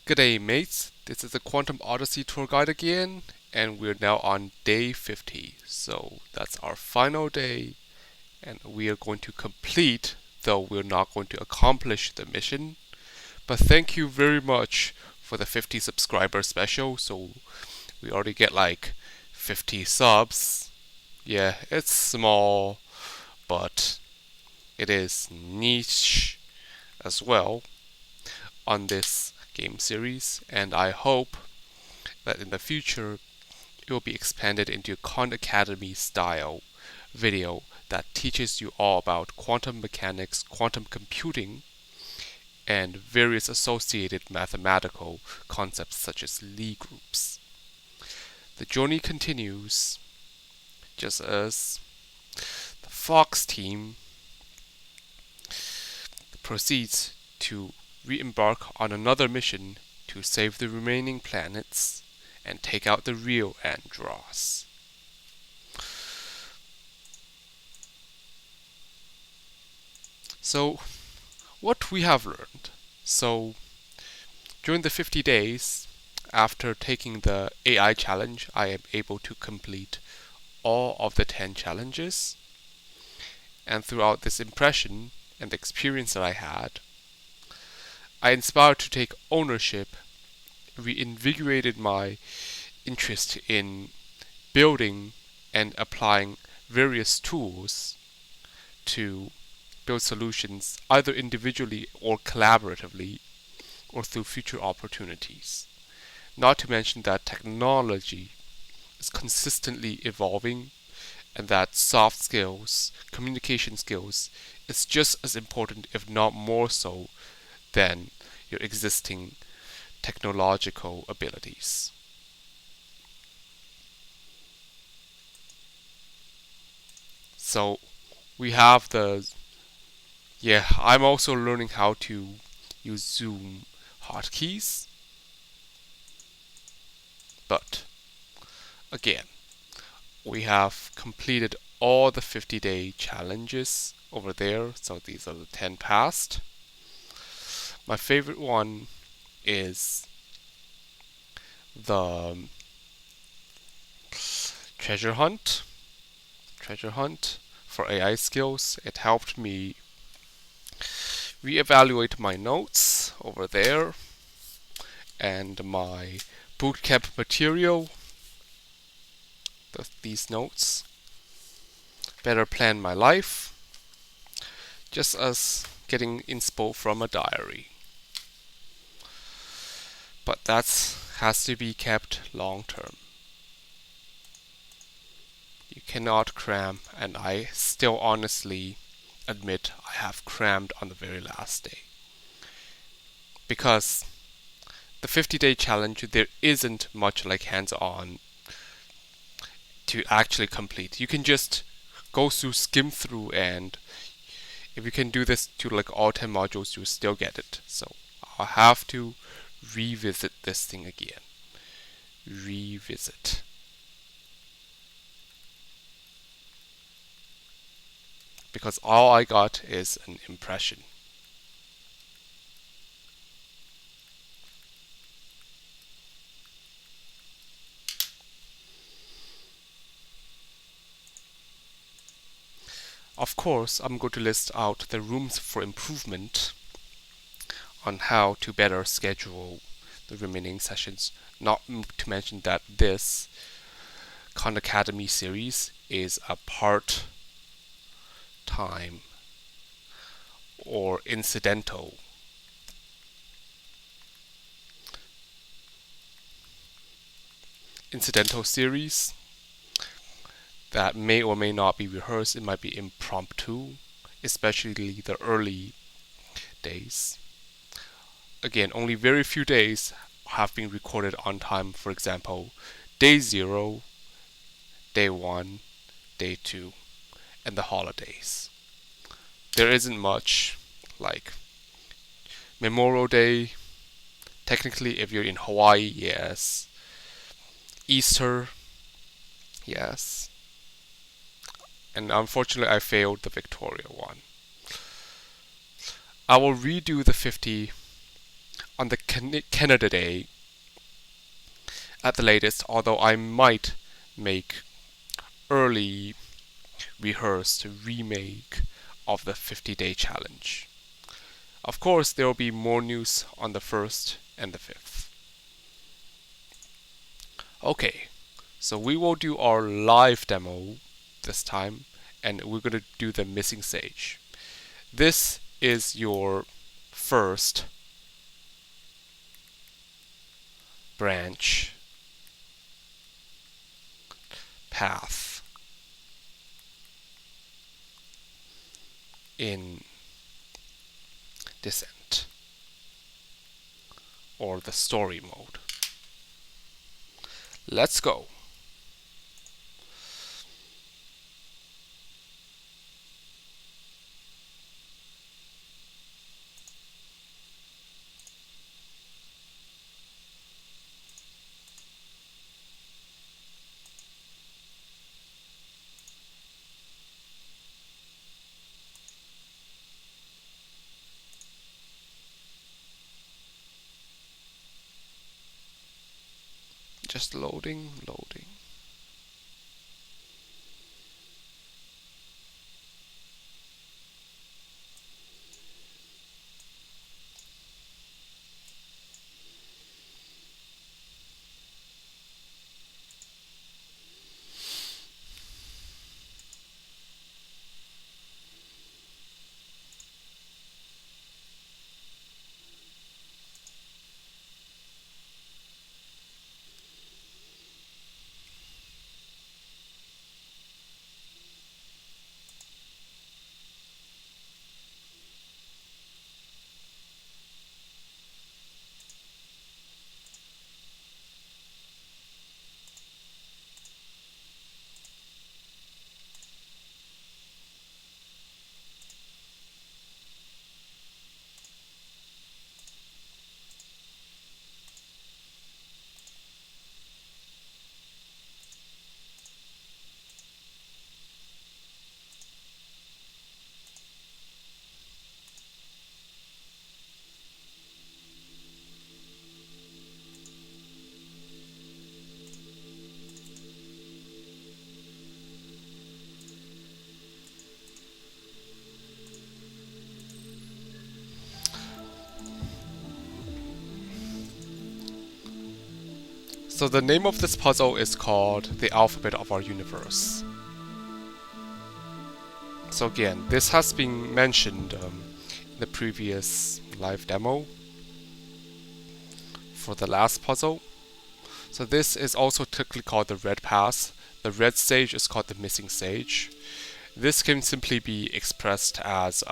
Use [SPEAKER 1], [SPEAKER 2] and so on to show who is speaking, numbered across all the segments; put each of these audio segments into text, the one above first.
[SPEAKER 1] Good day, mates. This is the Quantum Odyssey tour guide again, and we're now on day 50. So that's our final day, and we are going to complete, though we're not going to accomplish the mission. But thank you very much for the 50 subscriber special. So we already get like 50 subs. Yeah, it's small, but it is niche as well on this game series, and I hope that in the future it will be expanded into Khan Academy style video that teaches you all about quantum mechanics, quantum computing, and various associated mathematical concepts such as Lie groups. The journey continues just as the Fox team proceeds to re-embark on another mission to save the remaining planets and take out the real Andross. So, what we have learned. So, during the 50 days, after taking the AI challenge, I am able to complete all of the 10 challenges. And throughout this impression and the experience that I had, I inspired to take ownership, reinvigorated my interest in building and applying various tools to build solutions either individually or collaboratively or through future opportunities. Not to mention that technology is consistently evolving and that soft skills, communication skills, is just as important, if not more so, than your existing technological abilities. So we have I'm also learning how to use Zoom hotkeys, but again, we have completed all the 50-day challenges over there, so these are the 10 past. My favorite one is the treasure hunt. Treasure hunt for AI skills. It helped me reevaluate my notes over there and my bootcamp material, these notes, better plan my life, just as getting inspo from a diary. But that has to be kept long term. You cannot cram, and I still honestly admit I have crammed on the very last day. Because the 50-day challenge, there isn't much like hands-on to actually complete. You can just go through, skim through, and if you can do this to like all 10 modules, you still get it. So I'll have to revisit this thing again. Revisit. Because all I got is an impression. Of course, I'm going to list out the rooms for improvement on how to better schedule the remaining sessions. Not to mention that this Khan Academy series is a part-time or incidental series that may or may not be rehearsed. It might be impromptu, especially the early days. Again, only very few days have been recorded on time. For example, day 0, day 1, day 2, and the holidays. There isn't much like Memorial Day. Technically, if you're in Hawaii, yes. Easter, yes. And unfortunately, I failed the Victoria one. I will redo the 50 on the Canada Day at the latest, although I might make early rehearsed remake of the 50-day challenge. Of course, there will be more news on the 1st and the 5th. Okay, so we will do our live demo this time, and we're going to do the missing sage. This is your first branch path in Descent, or the story mode. Let's go. Just loading. So the name of this puzzle is called The Alphabet of Our Universe. So again, this has been mentioned in the previous live demo for the last puzzle. So this is also typically called the red pass. The red sage is called the missing sage. This can simply be expressed as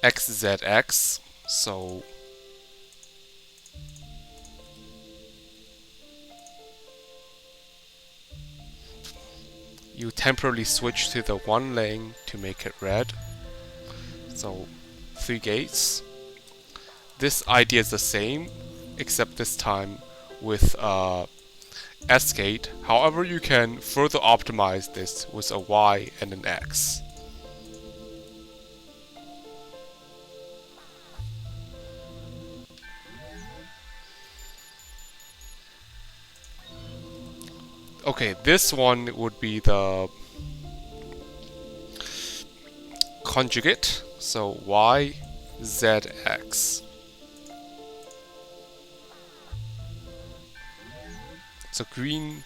[SPEAKER 1] XZX. So you temporarily switch to the one lane to make it red. So 3 gates. This idea is the same, except this time with S gate. However, you can further optimize this with a Y and an X. Okay, this one would be the conjugate, so Y, Z, X. So green,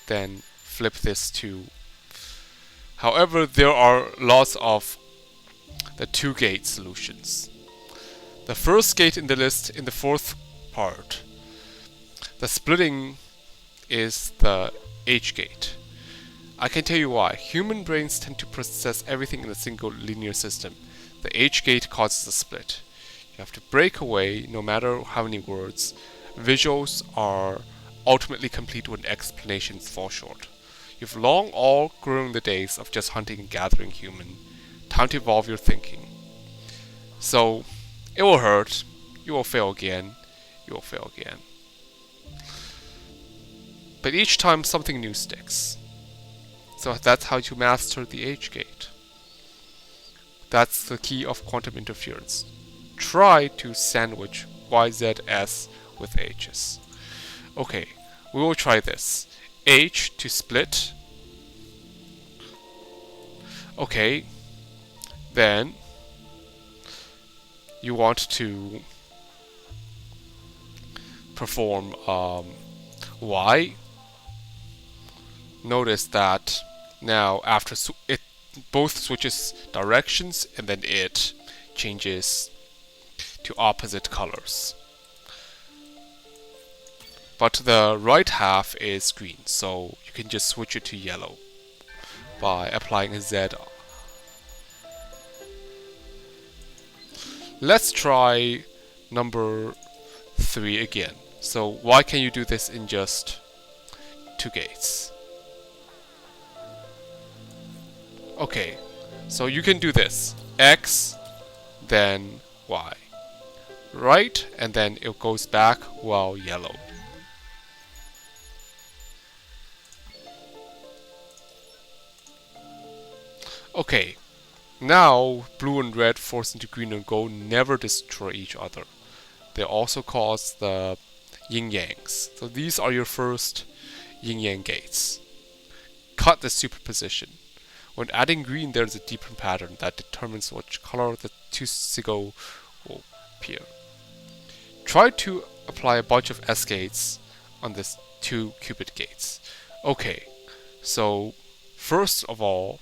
[SPEAKER 1] then flip this to. However, there are lots of the 2 gate solutions. The first gate in the list in the 4th part, the splitting is the H gate. I can tell you why. Human brains tend to process everything in a single linear system. The H gate causes a split. You have to break away no matter how many words. Visuals are ultimately complete when explanations fall short. You've long outgrown the days of just hunting and gathering human. Time to evolve your thinking. So, it will hurt. You will fail again. You will fail again. But each time something new sticks. So that's how you master the H gate. That's the key of quantum interference. Try to sandwich YZS with H's. Okay, we will try this. H to split. Okay, then you want to perform Y. Notice that now after it both switches directions and then it changes to opposite colors. But the right half is green, so you can just switch it to yellow by applying a Z. Let's try number 3 again. So why can you do this in just 2 gates? Okay, so you can do this. X, then Y. Right, and then it goes back while yellow. Okay, now blue and red forced into green and gold never destroy each other. They also cause the yin-yangs. So these are your first yin-yang gates. Cut the superposition. When adding green, there's a deeper pattern that determines which color the two signal will appear. Try to apply a bunch of S gates on this 2 qubit gates. Okay, so first of all,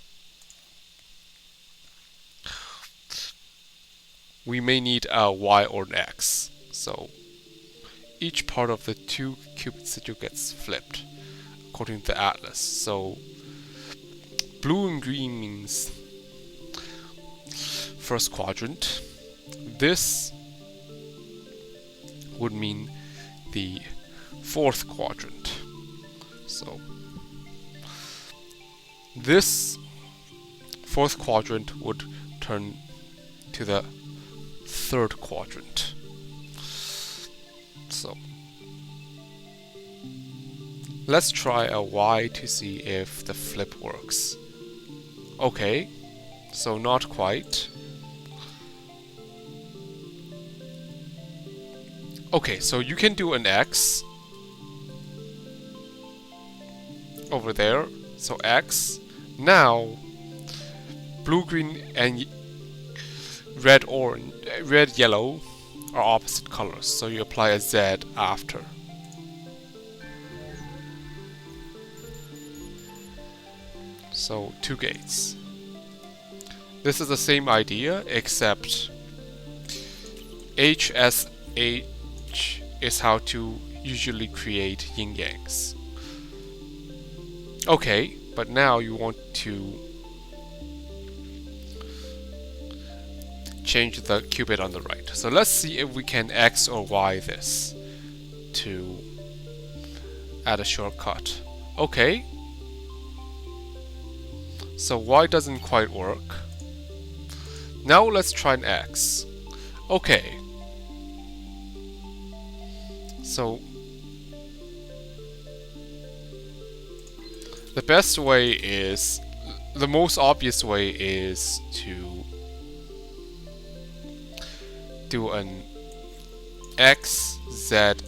[SPEAKER 1] we may need a Y or an X. So each part of the 2 qubit sigil gets flipped according to the atlas. So blue and green means first quadrant. This would mean the 4th quadrant. So this 4th quadrant would turn to the 3rd quadrant. So let's try a Y to see if the flip works. Okay, so not quite. Okay, so you can do an X over there. So X. Now blue, green, and red, orange, red, yellow are opposite colors. So you apply a Z after. So 2 gates. This is the same idea, except HSH is how to usually create yin-yangs. Okay, but now you want to change the qubit on the right. So let's see if we can X or Y this to add a shortcut. Okay. So Y doesn't quite work. Now let's try an X. Okay. So the best way is, the most obvious way is to do an XZX.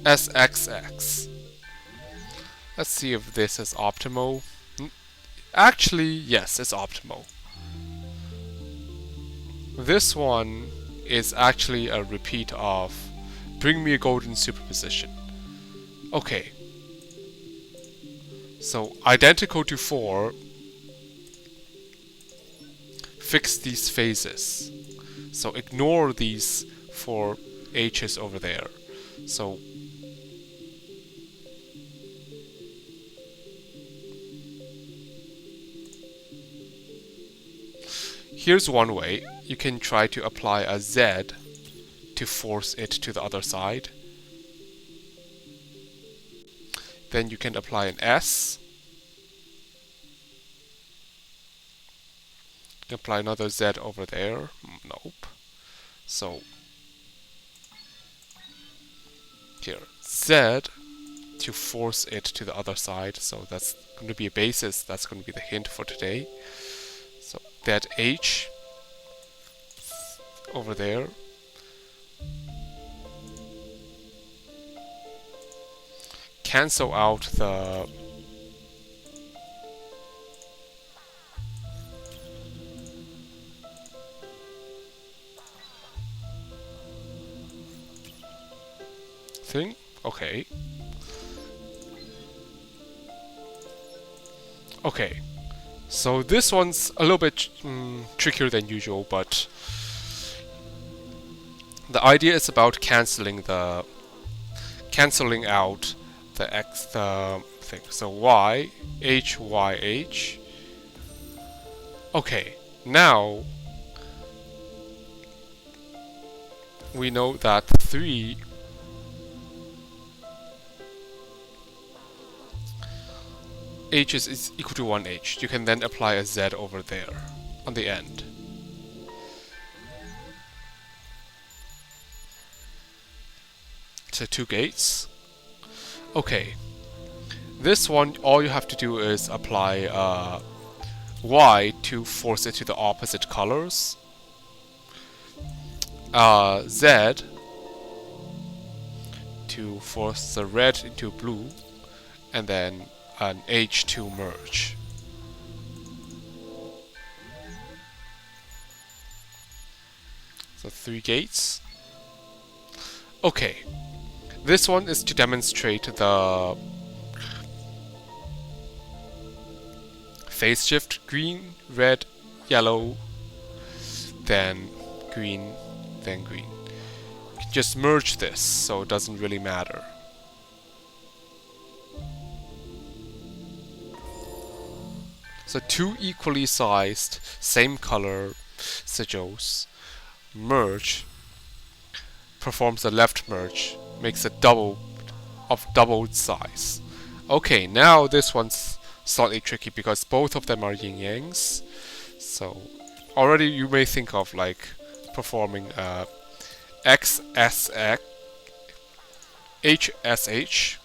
[SPEAKER 1] SXX. Let's see if this is optimal. Actually, yes, it's optimal. This one is actually a repeat of Bring Me a Golden Superposition. Okay. So, identical to 4, fix these phases. So, ignore these 4 H's over there. So, here's one way. You can try to apply a Z to force it to the other side. Then you can apply an S. You can apply another Z over there. Nope. So here, Z to force it to the other side. So that's going to be a basis. That's going to be the hint for today. So that H over there cancel out the thing. Okay. Okay. So this one's a little bit trickier than usual, but the idea is about canceling out the thing. So y h y h. Okay. Now we know that 3 h is equal to 1h. You can then apply a z over there on the end. So 2 gates. Okay. This one, all you have to do is apply y to force it to the opposite colors. Z to force the red into blue, and then an H to merge. So 3 gates. Okay. This one is to demonstrate the phase shift: green, red, yellow, then green, then green. You can just merge this, so it doesn't really matter. So 2 equally sized, same color sigils merge, performs a left merge, makes a doubled size. Okay, now this one's slightly tricky because both of them are yin-yangs. So already you may think of like performing XSX, HSH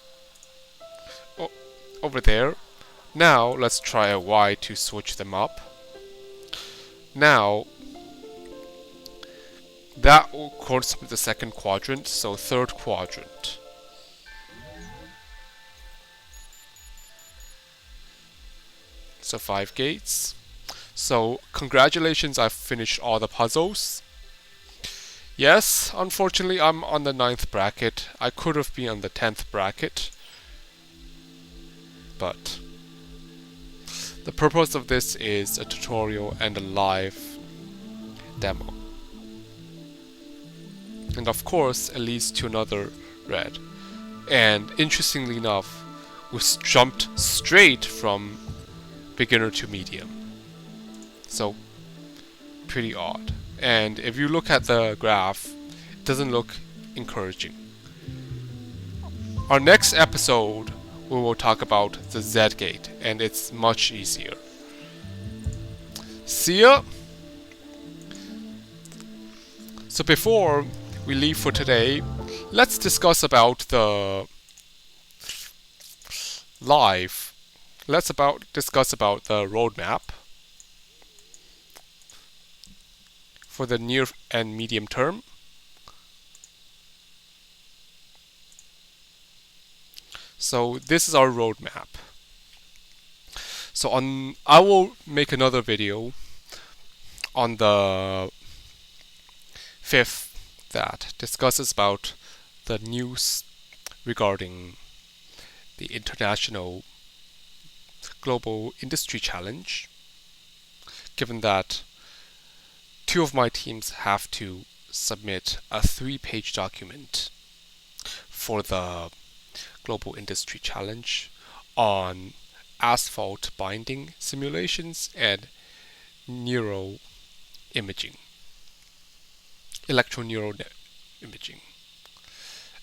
[SPEAKER 1] over there. Now let's try a Y to switch them up. Now that corresponds to the second quadrant, so third quadrant. So 5 gates. So congratulations, I've finished all the puzzles. Yes, unfortunately I'm on the 9th bracket. I could have been on the 10th bracket, but the purpose of this is a tutorial and a live demo. And of course, it leads to another red. And interestingly enough, we jumped straight from beginner to medium. So, pretty odd. And if you look at the graph, it doesn't look encouraging. Our next episode, we will talk about the Z gate, and it's much easier. See ya! So before we leave for today, let's discuss about the live. Let's discuss about the roadmap for the near and medium term. So this is our roadmap. So I will make another video on the 5th that discusses about the news regarding the International Global Industry Challenge, given that 2 of my teams have to submit a 3-page document for the Global Industry Challenge on asphalt binding simulations and electroneural imaging.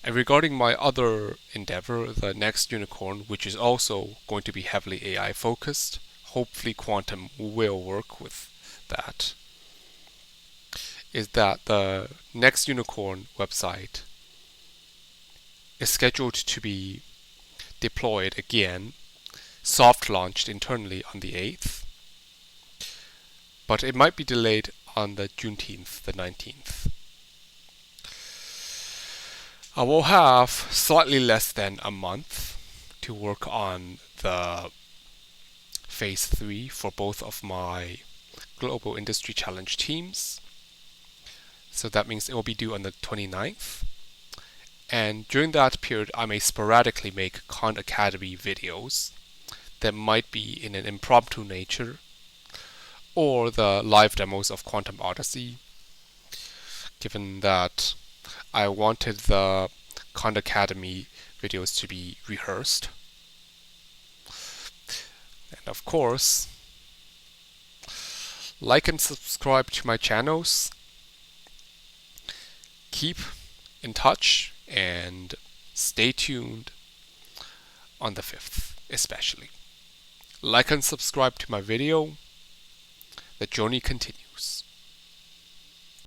[SPEAKER 1] And regarding my other endeavor, the next unicorn, which is also going to be heavily AI focused, hopefully Quantum will work with that, is that the next unicorn website is scheduled to be deployed again, soft launched internally on the 8th, but it might be delayed on the Juneteenth, the 19th. I will have slightly less than a month to work on the phase 3 for both of my Global Industry Challenge teams. So that means it will be due on the 29th. And during that period, I may sporadically make Khan Academy videos that might be in an impromptu nature, or the live demos of Quantum Odyssey, given that I wanted the Khan Academy videos to be rehearsed. And of course, like and subscribe to my channels. Keep in touch and stay tuned on the 5th especially. Like and subscribe to my video. The journey continues.